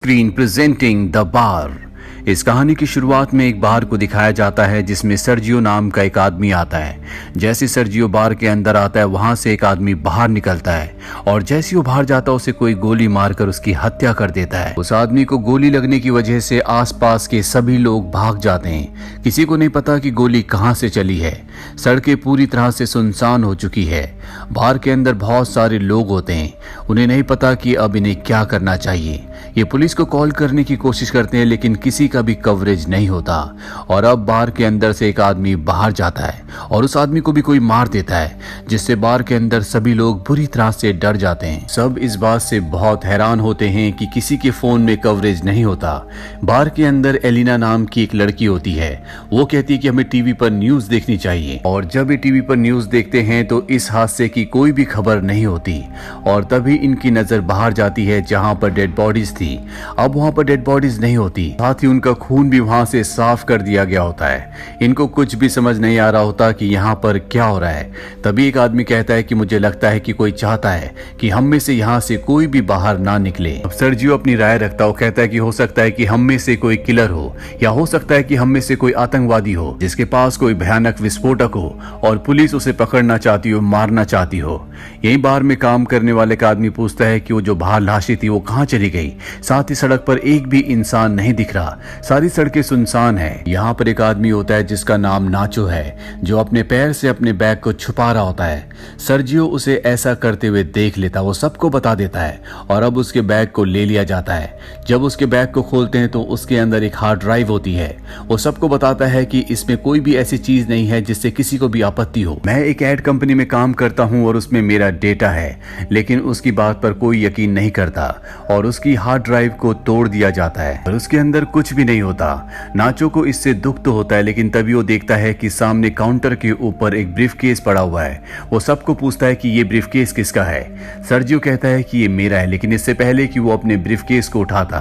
Screen presenting the bar. इस कहानी की शुरुआत में एक बार को दिखाया जाता है जिसमें सर्जियो नाम का एक आदमी आता है। जैसे सर्जियो बार के अंदर आता है वहां से एक आदमी बाहर निकलता है और जैसे वो बाहर जाता है उसे कोई गोली मारकर उसकी हत्या कर देता है। उस आदमी को गोली लगने की वजह से आसपास के सभी लोग भाग जाते हैं। किसी को नहीं पता कि गोली कहां से चली है। सड़कें पूरी तरह से सुनसान हो चुकी है। बार के अंदर बहुत सारे लोग होते हैं। उन्हें नहीं पता कि अब इन्हें क्या करना चाहिए। ये पुलिस को कॉल करने की कोशिश करते हैं लेकिन किसी का भी कवरेज नहीं होता। और अब बार के अंदर से एक आदमी बाहर जाता है और उस आदमी को भी कोई मार देता है, जिससे बार के अंदर सभी लोग बुरी तरह से डर जाते हैं। सब इस बात से बहुत हैरान होते हैं कि किसी के फोन में कवरेज नहीं होता। बार के अंदर एलिना नाम की एक लड़की होती है। वो कहती है कि हमें टीवी पर न्यूज देखनी चाहिए और जब ये टीवी पर न्यूज देखते हैं तो इस हादसे की कोई भी खबर नहीं होती। और तभी इनकी नजर बाहर जाती है जहां पर डेड बॉडीज थी। अब वहां पर डेड बॉडीज नहीं होती, साथ ही उनका खून भी वहां से साफ कर दिया गया होता है। इनको कुछ भी समझ नहीं आ रहा होता कि यहाँ पर क्या हो रहा है। तभी एक आदमी कहता है कि मुझे लगता है कि कोई चाहता है कि हम में से यहाँ से कोई भी बाहर ना निकले। अब सर्जियो अपनी राय रखता है। कहता है कि हो सकता है कि हम में से कोई किलर हो या हो सकता है कि हम में से कोई आतंकवादी हो जिसके पास कोई भयानक विस्फोटक हो और पुलिस उसे पकड़ना चाहती हो, मारना चाहती हो। यही बार में काम करने वाले का आदमी पूछता है कि वो जो बाहर लाशें थी वो कहाँ चली गई। साथ ही सड़क पर एक भी इंसान नहीं दिख रहा। सारी सड़कें सुनसान है। यहाँ पर एक आदमी होता है जिसका नाम नाचो है, जो अपने पैर से अपने बैग को छुपा रहा होता है। सर्जियो उसे ऐसा करते हुए देख लेता, वो सबको बता देता है और अब उसके बैग को ले लिया जाता है। जब उसके बैग को खोलते हैं तो उसके अंदर एक हार्ड ड्राइव होती है। वो सबको बताता है कि इसमें कोई भी ऐसी चीज नहीं है जिससे किसी को भी आपत्ति हो। मैं एक एड कंपनी में काम करता हूँ और उसमें मेरा डेटा है, लेकिन उसकी बात पर कोई यकीन नहीं करता और उसकी हार्ड ड्राइव को तोड़ दिया जाता है और उसके अंदर कुछ भी नहीं होता। नाचो को इससे दुख तो होता है, लेकिन तभी वो देखता है कि सामने काउंटर के ऊपर एक ब्रीफकेस पड़ा हुआ है। वो सबको पूछता है कि ये ब्रीफकेस किसका है। सर्जियो कहता है कि ये मेरा है, लेकिन इससे पहले कि वो अपने ब्रीफकेस को उठाता,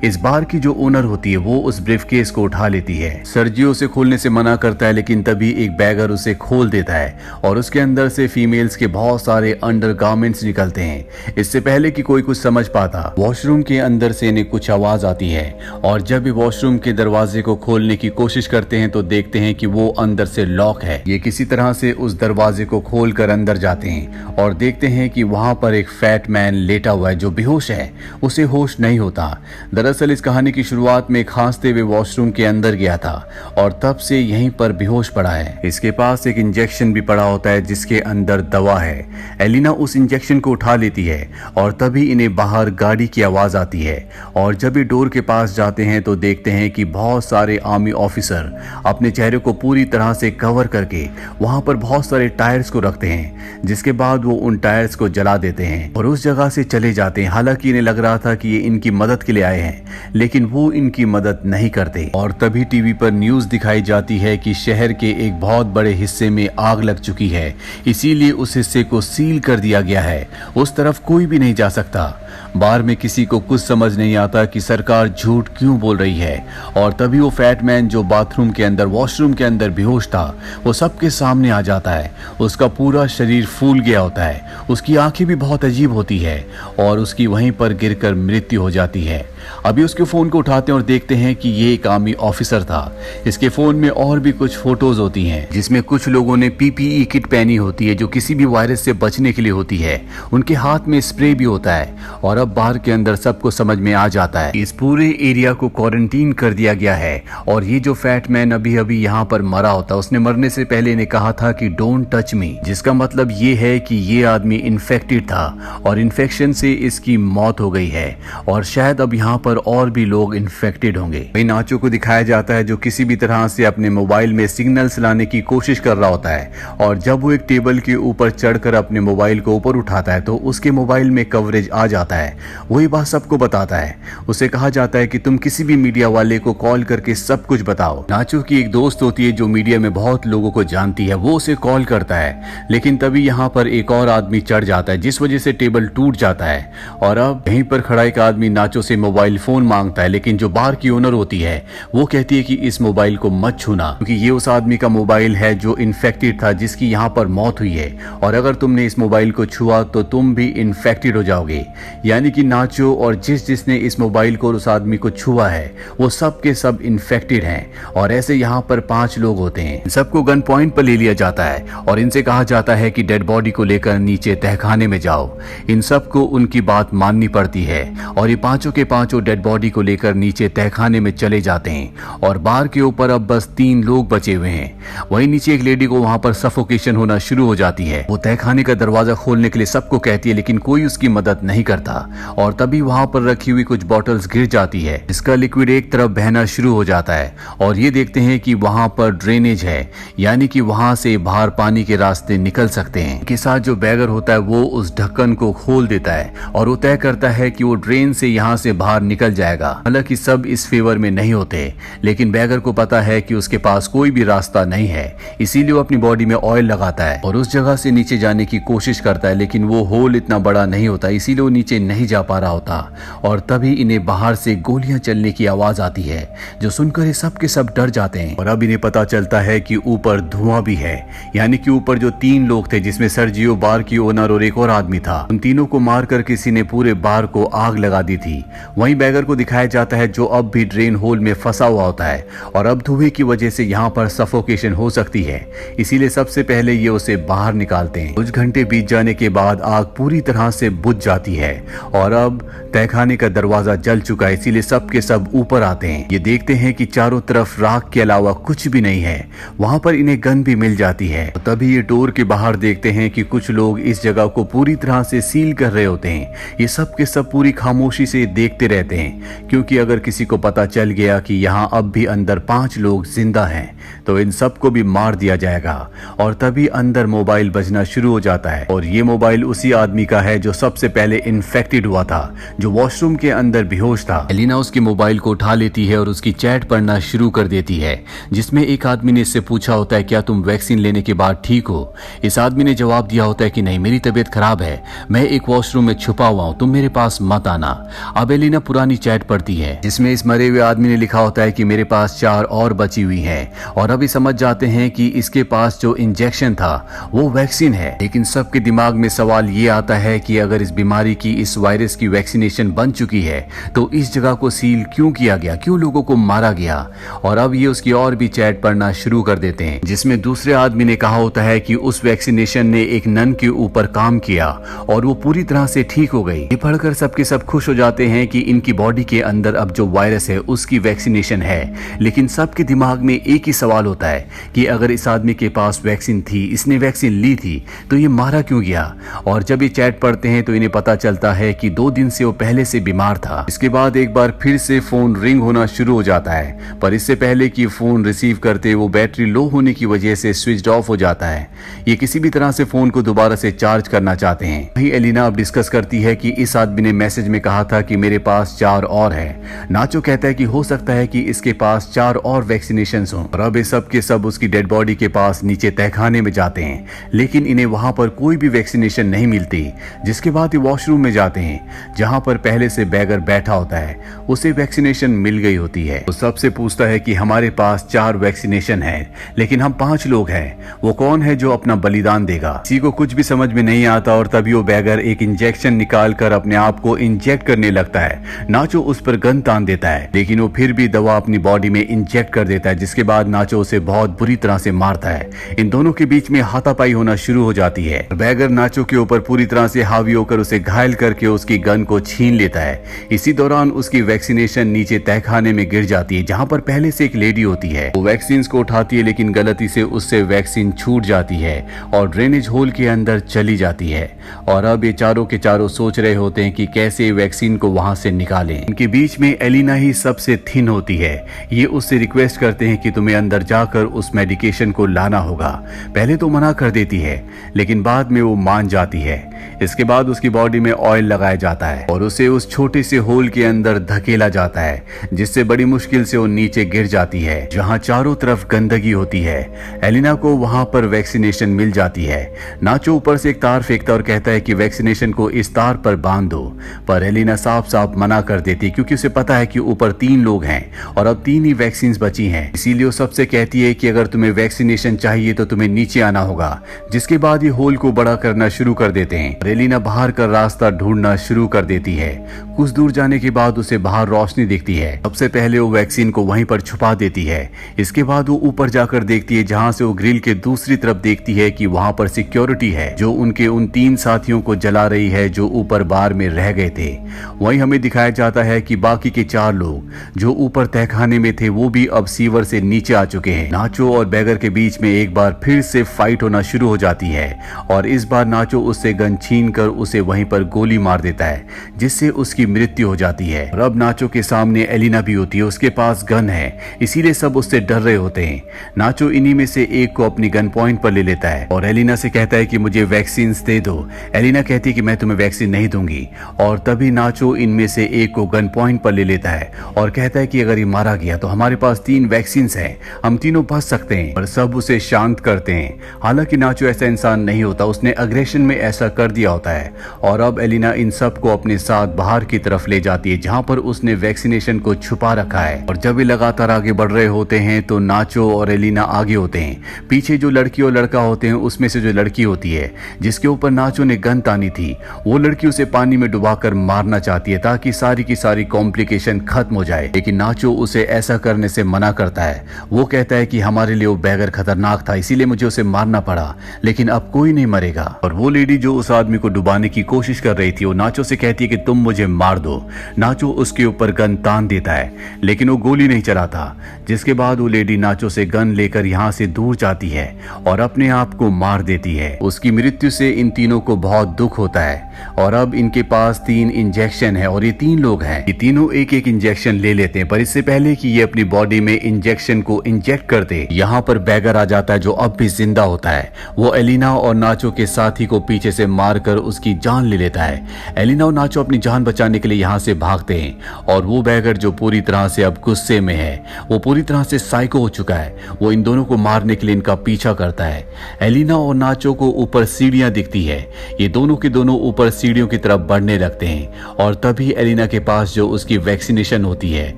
इस बार की जो ओनर होती है वो उस ब्रीफकेस को उठा लेती है। सर्जियो उसे खोलने से मना करता है, लेकिन तभी एक बैगर उसे खोल देता है और उसके अंदर से फीमेल्स के बहुत सारे अंडरगारमेंट्स निकलते हैं। इससे पहले कि कोई कुछ समझ पाता, वॉशरूम के अंदर से इन्हें कुछ आवाज आती है और जब भी वॉशरूम के दरवाजे को खोलने की कोशिश करते हैं तो देखते हैं कि वो अंदर से लॉक है। ये किसी तरह से उस दरवाजे को खोलकर अंदर जाते हैं और देखते हैं कि वहां पर एक फैट मैन लेटा हुआ है जो बेहोश है। उसे होश नहीं होता। दरअसल इस कहानी की शुरुआत में खांसते हुए वॉशरूम के अंदर गया था और तब से यहीं पर बेहोश पड़ा है। इसके पास एक इंजेक्शन भी पड़ा होता है जिसके अंदर दवा है। एलिना उस इंजेक्शन को उठा लेती है और तभी इन्हें बाहर गाड़ी की आवाज आती है और जब ये डोर के पास जाते हैं तो देखते हैं कि बहुत सारे आर्मी ऑफिसर अपने चेहरे को पूरी तरह से कवर करके वहां पर बहुत सारे टायर्स को रखते हैं, जिसके बाद वो उन टायर्स को जला देते हैं और उस जगह से चले जाते हैं। हालांकि इन्हें लग रहा था कि ये इनकी मदद के लिए आए हैं, लेकिन वो इनकी मदद नहीं करते। और तभी टीवी पर न्यूज दिखाई जाती है कि शहर के एक बहुत बड़े हिस्से में आग लग चुकी है, इसीलिए उस हिस्से को सील कर दिया गया है। उस तरफ कोई भी नहीं जा सकता। बार में किसी को कुछ समझ नहीं आता कि सरकार झूठ क्यों बोल रही है। और तभी वो फैट मैन जो बाथरूम के अंदर, वॉशरूम के अंदर बेहोश था, वो सबके सामने आ जाता है। उसका पूरा शरीर फूल गया होता है, उसकी आंखें भी बहुत अजीब होती है और उसकी वहीं पर गिरकर मृत्यु हो जाती है। अभी उसके फोन को उठाते हैं और देखते हैं कि ये एक आर्मी ऑफिसर था। इसके फोन में और भी कुछ फोटोज होती हैं जिसमें कुछ लोगों ने पीपीई किट पहनी होती है जो किसी भी वायरस से बचने के लिए होती है। उनके हाथ में स्प्रे भी होता है और अब बाहर के अंदर सबको समझ में आ जाता है इस पूरे एरिया को क्वारंटीन कर दिया गया है। और ये जो फैट मैन अभी अभी यहाँ पर मरा होता, उसने मरने से पहले इन्हें कहा था कि डोंट टच मी, जिसका मतलब ये है कि ये आदमी इन्फेक्टेड था और इन्फेक्शन से इसकी मौत हो गई है और शायद अब यहाँ पर और भी लोग इन्फेक्टेड होंगे। वही नाचो को दिखाया जाता है जो किसी भी तरह से अपने मोबाइल में सिग्नल्स लाने की कोशिश कर रहा होता है और जब वो एक टेबल के ऊपर चढ़कर अपने मोबाइल को ऊपर उठाता है तो उसके मोबाइल में कवरेज आ जाता है। वही बात सबको बताता है। उसे कहा जाता है कि तुम किसी भी मीडिया मीडिया वाले को कॉल करके सब कुछ बताओ। नाचो की एक दोस्त होती है जो मीडिया में बहुत लोगों को जानती है, वो उसे कॉल करता है, लेकिन तभी यहाँ पर एक और आदमी चढ़ जाता है जिस वजह से टेबल टूट जाता है। और अब यहीं पर खड़ा एक आदमी नाचो से मोबाइल फोन मांगता है, लेकिन जो बार की ओनर होती है वो कहती है कि इस मोबाइल को मत छूना, क्योंकि ये उस आदमी का मोबाइल है जो इन्फेक्टेड था, जिसकी यहाँ पर मौत हुई है, और अगर तुमने इस मोबाइल को छुआ तो तुम भी इन्फेक्टेड हो जाओगे। यानी कि नाचो और जिसने इस मोबाइल को और उस आदमी को छुआ है वो सब के सब इन्फेक्टेड हैं। और ऐसे यहाँ पर 5 लोग होते हैं। सबको गन पॉइंट पर ले लिया जाता है और इनसे कहा जाता है कि डेड बॉडी को लेकर नीचे तहखाने में जाओ। इन सबको उनकी बात माननी पड़ती है और ये पांचों के पांचों डेड बॉडी को लेकर नीचे तहखाने में चले जाते हैं। और बार के ऊपर अब बस 3 लोग बचे हुए हैं। वहीं नीचे एक लेडी को वहां पर सफोकेशन होना शुरू हो जाती है। वो तहखाने का दरवाजा खोलने के लिए सबको कहती है, लेकिन कोई उसकी मदद नहीं करता। और तभी वहां पर रखी हुई कुछ बॉटल्स गिर जाती है, इसका लिक्विड एक तरफ बहना शुरू हो जाता है। और ये देखते हैं कि वहां पर ड्रेनेज है, यानी कि वहां से बाहर पानी के रास्ते निकल सकते हैं। के साथ जो बैगर होता है वो उस ढक्कन को खोल देता है और वो तय करता है कि वो ड्रेन से यहाँ से बाहर निकल जाएगा। हालांकि सब इस फेवर में नहीं होते, लेकिन बैगर को पता है कि उसके पास कोई भी रास्ता नहीं है, इसीलिए वो अपनी बॉडी में ऑयल लगाता है और उस जगह से नीचे जाने की कोशिश करता है, लेकिन वो होल इतना बड़ा नहीं होता, इसीलिए वो नीचे नहीं जा पा रहा होता। और तभी इन्हें बाहर से गोलियां चलने की आवाज आती है, जो सुनकर ये सब के सब डर जाते हैं। और अब इन्हें पता चलता है कि ऊपर धुआं भी है, यानी कि ऊपर जो 3 लोग थे, जिसमें सर्जियो, बार की ओनर और एक और आदमी था, उन तीनों को मारकर किसी ने पूरे बार को आग लगा दी थी। वहीं बैगर को दिखाया जाता है जो अब भी ड्रेन होल में फंसा हुआ होता है और अब धुएं की वजह से यहाँ पर सफोकेशन हो सकती है, इसीलिए सबसे पहले ये उसे बाहर निकालते हैं। कुछ घंटे बीत जाने के बाद आग पूरी तरह से बुझ जाती है और अब तहखाने का दरवाजा जल चुका है, इसीलिए सब के सब ऊपर आते हैं। ये देखते हैं कि चारों तरफ राख के अलावा कुछ भी नहीं है। वहां पर इन्हें गन भी मिल जाती है। तो तभी ये डोर के बाहर देखते हैं कि कुछ लोग इस जगह को पूरी तरह से सील कर रहे होते हैं। ये सब के सब पूरी खामोशी से देखते रहते हैं, क्योंकि अगर किसी को पता चल गया कि यहाँ अब भी अंदर 5 लोग जिंदा हैं तो इन सबको भी मार दिया जाएगा। और तभी अंदर मोबाइल बजना शुरू हो जाता है और ये मोबाइल उसी आदमी का है जो सबसे पहले इन्फेक्टेड हुआ था, जो वॉशरूम के अंदर बेहोश था। एलिना उसके मोबाइल को उठा लेती है और उसकी चैट पढ़ना शुरू कर देती है, जिसमें एक आदमी ने इससे पूछा होता है, क्या तुम वैक्सीन लेने के बाद ठीक हो? इस आदमी ने जवाब दिया होता है कि नहीं, मेरी तबीयत खराब है, मैं एक वॉशरूम में छुपा हुआ हूँ, तुम मेरे पास मत आना। अब एलिना पुरानी चैट पढ़ती है, जिसमें इस मरे हुए आदमी ने लिखा होता है कि मेरे पास 4 और बची हुई है। और अभी समझ जाते हैं कि इसके पास जो इंजेक्शन था वो वैक्सीन है। लेकिन सबके दिमाग में सवाल ये आता है कि अगर इस बीमारी की, इस वायरस की वैक्सीनेशन बन चुकी है तो इस जगह को सील क्यों किया गया, क्यों लोगों को मारा गया? और अब ये उसकी और भी चैट पढ़ना शुरू कर देते हैं, जिसमें दूसरे आदमी ने कहा होता है कि उस वैक्सीनेशन ने एक नन के ऊपर काम किया और वो पूरी तरह से ठीक हो गई। ये पढ़कर सबके सब खुश हो जाते हैं कि इनकी बॉडी के अंदर अब जो वायरस है उसकी वैक्सीनेशन है। लेकिन सबके दिमाग में एक ही सवाल होता है कि अगर इस आदमी के पास वैक्सीन थी, इसने वैक्सीन ली थी, तो ये मारा क्यों गया? और जब ये चैट पढ़ते हैं तो इन्हें पता चलता है कि 2 दिन से वो पहले से बीमार था। इसके बाद एक बार फिर से फोन रिंग होना शुरू हो जाता है, पर इससे पहले कि फोन रिसीव करते वो बैटरी लो होने की वजह से स्विच ऑफ हो जाता है। ये किसी भी तरह से फोन को दोबारा से चार्ज करना चाहते हैं। वहीं एलिना अब डिस्कस करती है कि इस आदमी ने मैसेज में कहा था कि मेरे पास 4 और है। नाचो कहता है कि हो सकता है कि इसके पास 4 और वैक्सीनेशन हो। और अब ये सब के सब उसकी डेड बॉडी के पास नीचे तहखाने में जाते हैं, लेकिन इन्हें वहां पर कोई भी वैक्सीनेशन नहीं मिलती। जिसके बाद ये वॉशरूम में जाते हैं, जहां पर पहले से बैगर बैठा होता है, उसे वैक्सीनेशन मिल गई होती है। तो सबसे पूछता है कि हमारे पास 4 वैक्सीनेशन है, लेकिन हम 5 लोग हैं, वो कौन है जो अपना बलिदान देगा? किसी को कुछ भी समझ में नहीं आता और तभी वो बैगर एक इंजेक्शन निकाल कर अपने आप को इंजेक्ट करने लगता है। नाचो उस पर गन तान देता है, लेकिन वो फिर भी दवा अपनी बॉडी में इंजेक्ट कर देता है, जिसके बाद नाचो उसे बहुत बुरी तरह से मारता है। इन दोनों के बीच में हाथापाई होना शुरू हो जाती है। बैगर नाचो के ऊपर पूरी तरह से हावी होकर उसे घायल करके उसकी गन को छीन लेता है। इसी दौरान उसकी वैक्सीनेशन नीचे तहखाने में गिर जाती है, जहां पर पहले से एक लेडी होती है। वो वैक्सीन को उठाती है, लेकिन गलती से उससे वैक्सीन छूट जाती है और ड्रेनेज होल के अंदर चली जाती है। और अब ये चारों के चारों सोच रहे होते हैं कि कैसे वैक्सीन को वहां से निकालें। इनके बीच में एलिना ही सबसे थिन होती है। ये उससे रिक्वेस्ट करते हैं कि तुम्हें अंदर जाकर उस मेडिकेशन को लाना होगा। पहले तो मना कर देती है, लेकिन बाद में वो मान जाती है। इसके बाद उसकी बॉडी में ऑयल लगाया जाता है और उसे उस छोटे से होल के अंदर धकेला जाता है, जिससे बड़ी मुश्किल से वो नीचे गिर जाती है जहाँ चारों तरफ गंदगी होती है। एलिना को वहां पर वैक्सीनेशन मिल जाती है। नाचो ऊपर से एक तार फेंकता और कहता है कि वैक्सीनेशन को इस तार पर बांध दो, पर एलिना साफ साफ मना कर देती क्योंकि उसे पता है कि ऊपर 3 लोग हैं और अब 3 ही वैक्सीन बची हैं। इसीलिए वो सबसे कहती है कि अगर तुम्हें वैक्सीनेशन चाहिए तो तुम्हें नीचे आना होगा। जिसके बाद ये होल को बड़ा करना शुरू कर देते हैं और एलिना बाहर का रास्ता ढूंढना शुरू कर देती है। कुछ दूर जाने के बाद उसे बाहर रोशनी दिखती है। सबसे पहले वो वैक्सीन को वहीं पर छुपा देती है। इसके बाद वो ऊपर जाकर देखती है जहां से वो ग्रिल के दूसरी तरफ देखती है कि वहां पर सिक्योरिटी है जो उनके उन 3 साथियों को जला रही है जो ऊपर बार में रह गए थे। वहीं हमें दिखाया जाता है कि बाकी के 4 लोग जो ऊपर तहखाने में थे वो भी अब सीवर से नीचे आ चुके हैं। नाचो और बैगर के बीच में एक बार फिर से फाइट होना शुरू हो जाती है और इस बार नाचो उससे गन छीन कर उसे वहीं पर गोली मार देता है जिससे उसकी मृत्यु हो जाती है। और अब नाचो के सामने एलिना भी होती है, उसके पास गन है, इसीलिए सब उससे डर रहे होते हैं। नाचो इन्हीं में से एक को अपनी गन पॉइंट पर ले लेता है और एलिना से कहता है कि मुझे वैक्सीन दे दो। एलिना कहती है कि मैं तुम्हें वैक्सीन नहीं दूंगी और तभी नाचो इनमें से एक को गन पॉइंट पर ले लेता है और कहता है कि अगर ये मारा गया तो हमारे पास 3 वैक्सीन हैं, हम तीनों बच सकते हैं। और सब उसे शांत करते हैं। हालांकि नाचो ऐसा इंसान नहीं होता, उसने अग्रेशन में ऐसा कर दिया होता है। और अब एलिना इन सब को अपने साथ बाहर की तरफ ले जाती है जहां पर उसने वैक्सीनेशन को छुपा रखा है। और जब वे लगातार आगे बढ़ रहे होते हैं तो नाचो और एलिना आगे होते हैं। पीछे जो लड़की और लड़का होते हैं उसमें से जो लड़की होती है जिसके ऊपर नाचो ने गन तानी थी, वो लड़की उसे पानी में डुबाकर मारना चाहती है ताकि सारी की सारी कॉम्प्लिकेशन खत्म हो जाए। लेकिन नाचो उसे ऐसा करने से मना करता है। वो कहता है कि हमारे लिए वो बैगर खतरनाक था, इसीलिए मुझे उसे मारना पड़ा, लेकिन अब कोई नहीं मरेगा। और वो लेडी जो उस आदमी को डुबाने की कोशिश कर रही थी वो नाचो से कहती है कि तुम मुझे मार दो। नाचो उसके ऊपर गन तान देता है लेकिन वो गोली नहीं चलाता। जिसके बाद वो लेडी नाचो से गन लेकर यहाँ से दूर जाती है और अपने आप को मार देती है। उसकी मृत्यु से इन तीनों को बहुत दुख होता है और अब इनके पास 3 इंजेक्शन है और ये 3 लोग हैं। ये तीनों एक एक इंजेक्शन ले लेते हैं, पर इससे पहले कि ये अपनी बॉडी में इंजेक्शन को इंजेक्ट करते यहाँ पर बैगर आ जाता है जो अब भी जिंदा होता है। वो एलिना और नाचो के साथी को पीछे से मारकर उसकी जान ले लेता है। एलिना और नाचो अपनी जान बचाने के लिए यहाँ से भागते हैं और वो बैगर जो पूरी तरह से अब गुस्से में है, वो पूरी तरह से साइको हो चुका है, वो इन दोनों को मारने के लिए इनका पीछा करता है। एलिना और नाचो को ऊपर सीढ़ियां दिखती है। ये दोनों के दोनों ऊपर सीढ़ियों की तरफ बढ़ने लगते हैं और तभी एलिना के पास जो उसकी वैक्सीनेशन होती है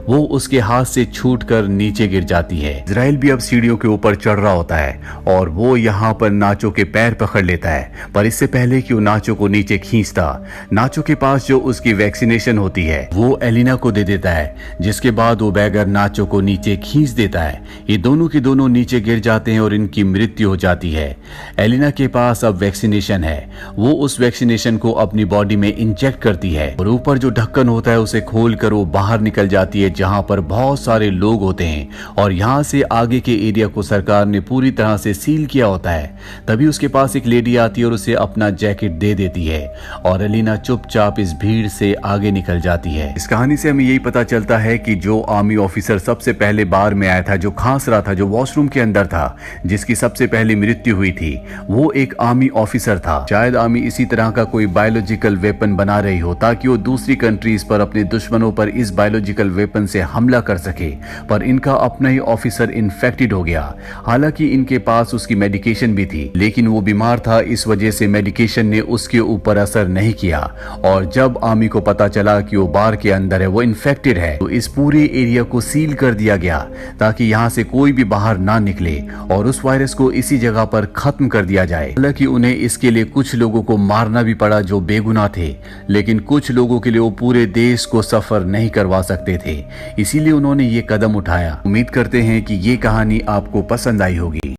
वो उसके हाथ से छूटकर नीचे गिर जाती है। इजराइल भी अब सीढ़ियों के ऊपर चढ़ रहा होता है और वो यहाँ पर नाचो के पैर पकड़ लेता है, पर इससे पहले कि वो नाचो को नीचे खींचता, नाचो के पास जो उसकी वैक्सीनेशन होती है वो एलिना को दे देता है। जिसके बाद वो बैगर नाचो को नीचे खींच देता है। ये दोनों के दोनों नीचे गिर जाते हैं और इनकी मृत्यु हो जाती है। एलिना के पास अब वैक्सीनेशन है, वो उस वैक्सीनेशन को अपनी बॉडी में इंजेक्ट करती है और ऊपर जो ढक्कन होता है उसे खोलकर वो बाहर निकल जाती है जहां पर बहुत सारे लोग होते हैं और यहाँ से आगे के एरिया को सरकार ने पूरी तरह से सील किया होता है। तभी उसके पास एक लेडी आती है और उसे अपना जैकेट दे देती है और एलिना चुपचाप इस भीड़ से आगे निकल जाती है। इस कहानी से हमें यही पता चलता है कि जो आर्मी ऑफिसर सबसे पहले बार में आया था, जो खांस रहा था, जो वॉशरूम के अंदर था, जिसकी सबसे पहले मृत्यु हुई थी, वो एक आर्मी ऑफिसर था। शायद आर्मी इसी तरह का कोई बायोलॉजिकल वेपन बना रही हो ताकि वो दूसरी कंट्रीज पर, अपने दुश्मनों पर इस बायोलॉजिकल वेपन से हमला कर सके, पर इनका अपना ही ऑफिसर इन्फेक्टेड हो गया। हालांकि इनके पास उसकी मेडिकेशन भी थी लेकिन वो बीमार था, इस वजह से मेडिकेशन ने उसके ऊपर असर नहीं किया। और जब आर्मी को पता चला कि वो बार के अंदर है, वो इन्फेक्टेड है, तो इस पूरे एरिया को सील कर दिया गया ताकि यहाँ से कोई भी बाहर ना निकले और उस वायरस को इसी जगह पर खत्म कर दिया जाए। हालांकि उन्हें इसके लिए कुछ लोगों को मारना भी पड़ा जो बेगुनाह थे, लेकिन कुछ लोगों के लिए वो पूरे देश को सफर नहीं करवा सकते थे, इसीलिए उन्होंने ये कदम उठाया। उम्मीद करते हैं कि ये कहानी आपको पसंद आई होगी।